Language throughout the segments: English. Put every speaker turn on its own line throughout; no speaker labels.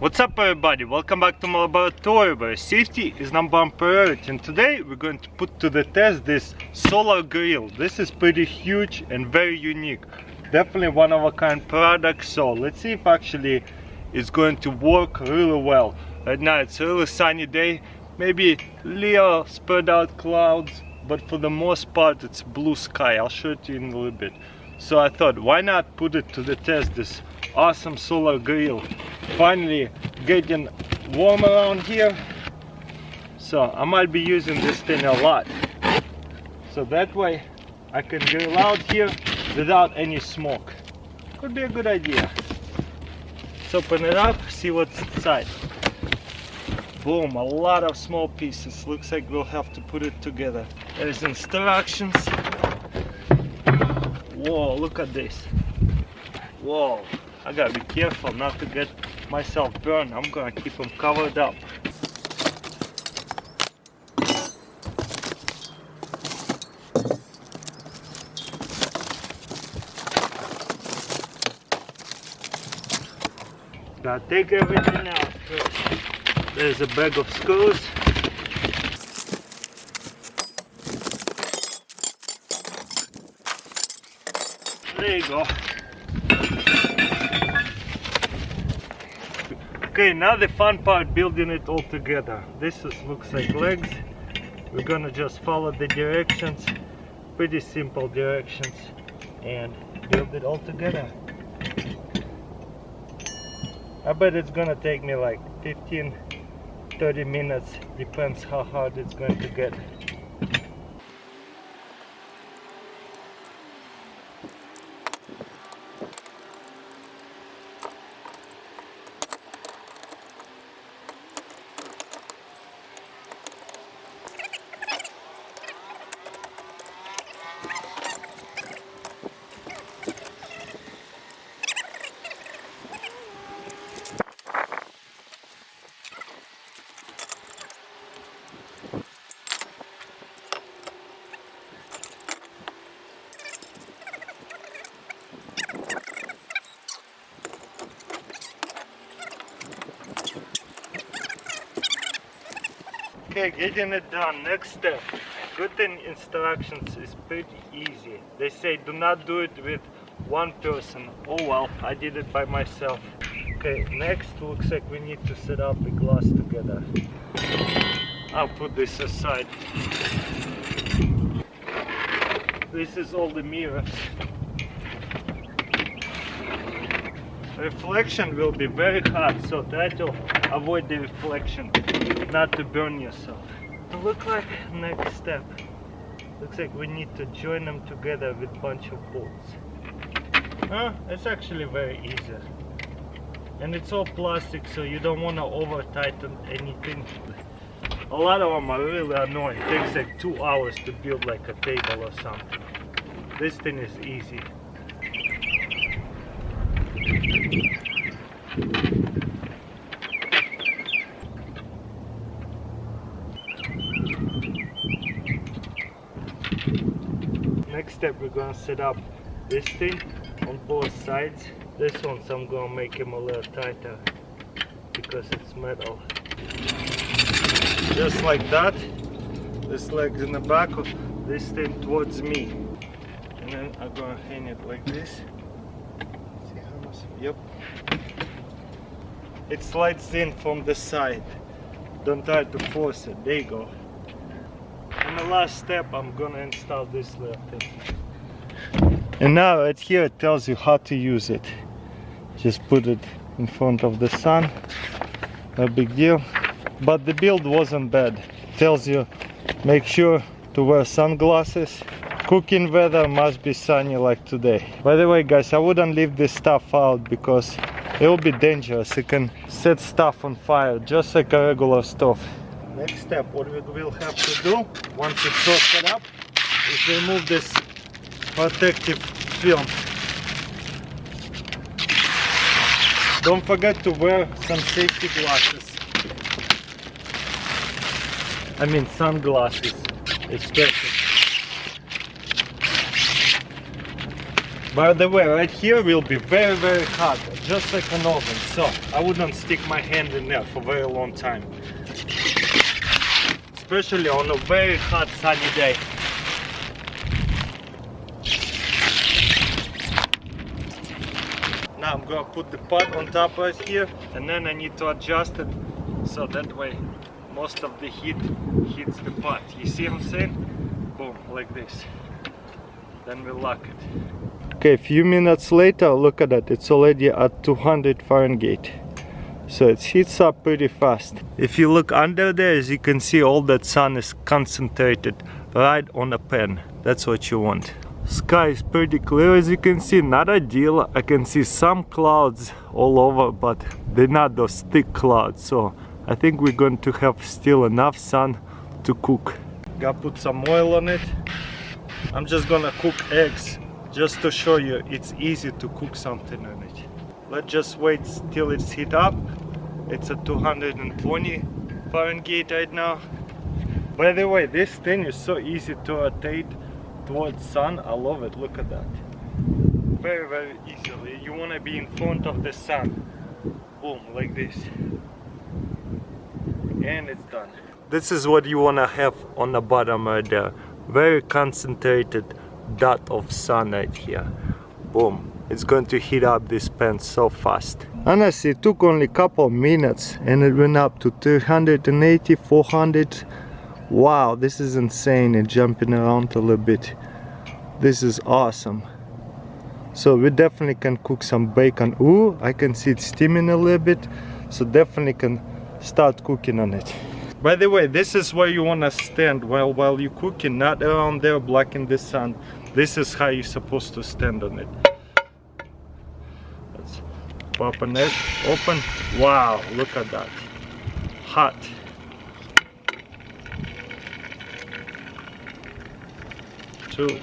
What's up everybody, welcome back to my laboratory where safety is number one priority, and today we're going to put to the test this solar grill. This is pretty huge and very unique, definitely one of a kind product, so let's see if actually it's going to work really well. Right now it's a really sunny day, maybe little spread out clouds, but for the most part it's blue sky. I'll show it to you in a little bit. So I thought, why not put it to the test, this awesome solar grill. Finally getting warm around here, so I might be using this thing a lot, so that way I can grill out here without any smoke. Could be a good idea. Let's open it up, see what's inside. Boom, a lot of small pieces. Looks like we'll have to put it together. There's instructions. Whoa, look at this. Whoa, I gotta be careful not to get myself burned. I'm gonna keep them covered up. Gotta take everything out first. There's a bag of screws. There you go. Okay, now the fun part, building it all together. This looks like legs. We're gonna just follow the directions, pretty simple directions, and build it all together. I bet it's gonna take me like 15-30 minutes, depends how hard it's going to get. Okay, getting it done. Next step. Good thing instructions is pretty easy. They say do not do it with one person. Oh well, I did it by myself. Okay, next looks like we need to set up the glass together. I'll put this aside. This is all the mirrors. Reflection will be very hot, so try to avoid the reflection, not to burn yourself. Look like next step. Looks like we need to join them together with a bunch of bolts. It's actually very easy. And it's all plastic, so you don't want to over tighten anything. A lot of them are really annoying. It takes like 2 hours to build like a table or something. This thing is easy. Next step, we're gonna set up this thing on both sides. This one, so I'm gonna make him a little tighter because it's metal. Just like that. This leg's in the back of this thing towards me, and then I'm gonna hang it like this. See how much? Yep. It slides in from the side. Don't try to force it. There you go. And the last step, I'm gonna install this little thing. And now right here it tells you how to use it. Just put it in front of the sun. No big deal. But the build wasn't bad. It tells you make sure to wear sunglasses. Cooking weather must be sunny like today. By the way guys, I wouldn't leave this stuff out because it will be dangerous. You can set stuff on fire just like a regular stove. Next step, what we will have to do once it's all set up is remove this protective film. Don't forget to wear some safety glasses. I mean sunglasses, especially. By the way, right here will be very, very hot, just like an oven, so I wouldn't stick my hand in there for a very long time. Especially on a very hot sunny day. Now I'm gonna put the pot on top right here, and then I need to adjust it so that way most of the heat hits the pot. You see what I'm saying? Boom, like this. Then we lock it. Okay, a few minutes later, look at that, it's already at 200 Fahrenheit. So it heats up pretty fast. If you look under there, as you can see, all that sun is concentrated right on the pan. That's what you want. Sky is pretty clear, as you can see, not ideal. I can see some clouds all over, but they're not those thick clouds. So I think we're going to have still enough sun to cook. Gotta put some oil on it. I'm just gonna cook eggs, just to show you it's easy to cook something on it. Let's just wait till it's heat up. It's at 220 Fahrenheit right now. By the way, this thing is so easy to rotate towards sun. I love it. Look at that. Very, very easily. You want to be in front of the sun. Boom, like this. And it's done. This is what you want to have on the bottom right there. Very concentrated dot of sun right here. Boom. It's going to heat up this pan so fast. Honestly, it took only a couple minutes and it went up to 380, 400. Wow, this is insane. It's jumping around a little bit. This is awesome. So we definitely can cook some bacon. Ooh, I can see it steaming a little bit. So definitely can start cooking on it. By the way, this is where you want to stand while you're cooking, not around there blocking the sun. This is how you're supposed to stand on it. Let's pop an egg open. Wow, look at that. Hot. Two.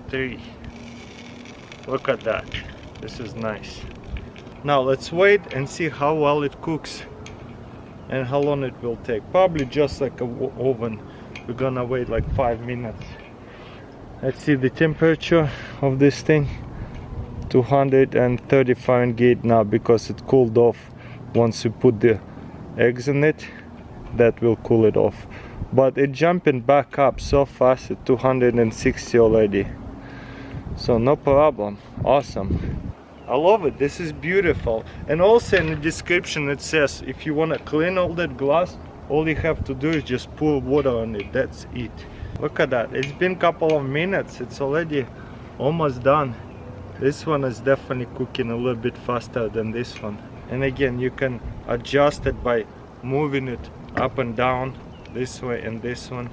Three. Look at that. This is nice. Now let's wait and see how well it cooks and how long it will take. Probably just like an oven. We're gonna wait like 5 minutes. Let's see the temperature of this thing. 230 Fahrenheit now, because it cooled off. Once you put the eggs in it, that will cool it off. But it's jumping back up so fast at 260 already. So no problem. Awesome. I love it. This is beautiful. And also in the description it says if you want to clean all that glass, all you have to do is just pour water on it. That's it. Look at that. It's been a couple of minutes. It's already almost done. This one is definitely cooking a little bit faster than this one. And again, you can adjust it by moving it up and down, this way and this one.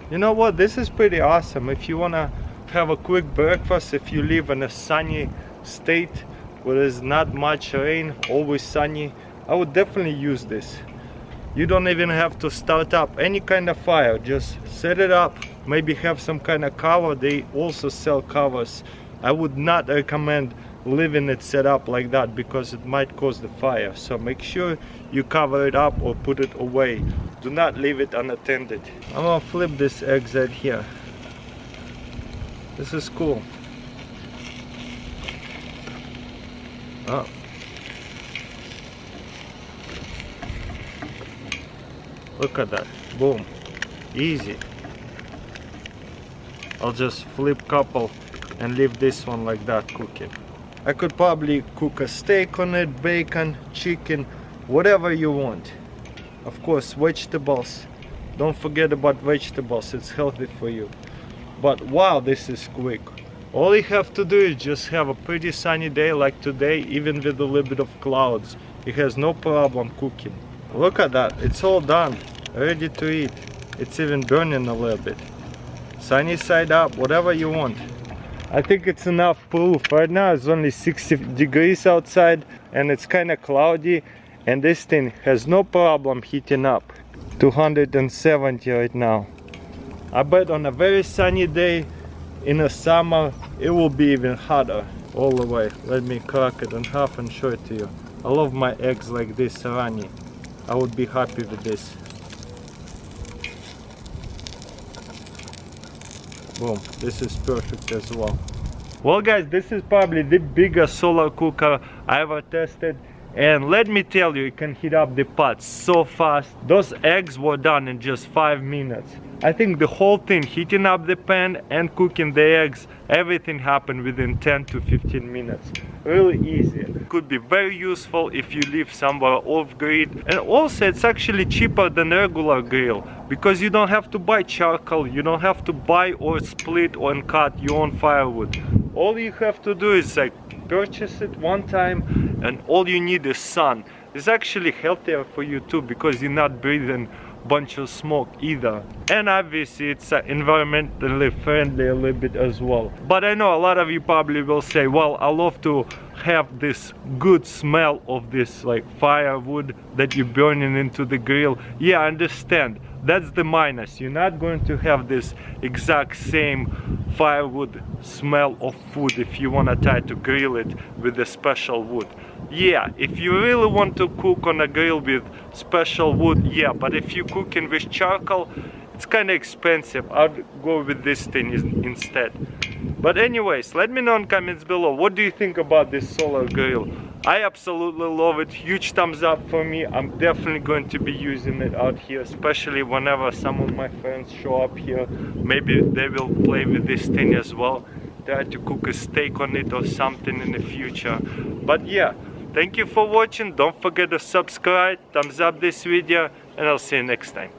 You know what? This is pretty awesome. If you want to have a quick breakfast, if you live in a sunny state where there's not much rain, always sunny, I would definitely use this. You don't even have to start up any kind of fire. Just set it up, maybe have some kind of cover. They also sell covers. I would not recommend leaving it set up like that because it might cause the fire. So make sure you cover it up or put it away. Do not leave it unattended. I'm gonna flip this egg right here. This is cool. Oh. Look at that. Boom. Easy. I'll just flip couple and leave this one like that cooking. I could probably cook a steak on it, bacon, chicken, whatever you want. Of course, vegetables. Don't forget about vegetables, it's healthy for you. But wow, this is quick. All you have to do is just have a pretty sunny day like today, even with a little bit of clouds. It has no problem cooking. Look at that, it's all done, ready to eat. It's even burning a little bit. Sunny side up, whatever you want. I think it's enough proof. Right now it's only 60 degrees outside and it's kind of cloudy, and this thing has no problem heating up. 270 right now. I bet on a very sunny day in the summer it will be even hotter all the way. Let me crack it in half and show it to you. I love my eggs like this runny. I would be happy with this. Boom, this is perfect as well. Well guys, this is probably the biggest solar cooker I ever tested, and let me tell you, it can heat up the pot so fast. Those eggs were done in just 5 minutes. I think the whole thing, heating up the pan and cooking the eggs, everything happened within 10 to 15 minutes. Really easy. It could be very useful if you live somewhere off grid, and also it's actually cheaper than regular grill because you don't have to buy charcoal, you don't have to buy or split or cut your own firewood. All you have to do is like purchase it one time, and all you need is sun. It's actually healthier for you too because you're not breathing bunch of smoke either, and obviously it's environmentally friendly a little bit as well. But I know a lot of you probably will say, well, I love to have this good smell of this like firewood that you're burning into the grill. Yeah, I understand. That's the minus. You're not going to have this exact same firewood smell of food if you want to try to grill it with a special wood. Yeah, if you really want to cook on a grill with special wood, yeah, but if you're cooking with charcoal, it's kind of expensive. I'd go with this thing instead. But anyways, let me know in comments below, what do you think about this solar grill? I absolutely love it. Huge thumbs up for me. I'm definitely going to be using it out here, especially whenever some of my friends show up here. Maybe they will play with this thing as well, try to cook a steak on it or something in the future. But yeah, thank you for watching. Don't forget to subscribe, thumbs up this video, and I'll see you next time.